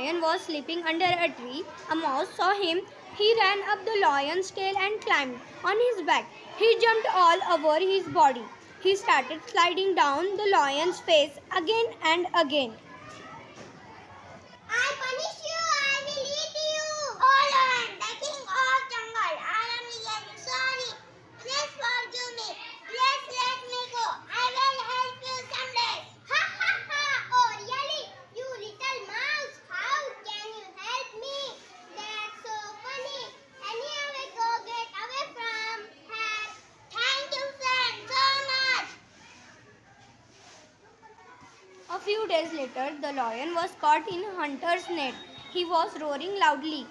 lion was sleeping under a tree. A mouse saw him. He ran up the lion's tail and climbed on his back. He jumped all over his body. He started sliding down the lion's face again and again. I punish you, I will eat you. Oh Lord, the king of jungle, I am really sorry. Please forgive me. Please let me go. I will help you someday. Ha ha ha. Oh really? You little mouse. How can you help me? That's so funny. Anyway, go get away from her. Thank you, friend, so much. A few days later, the lion was caught in a hunter's net. He was roaring loudly.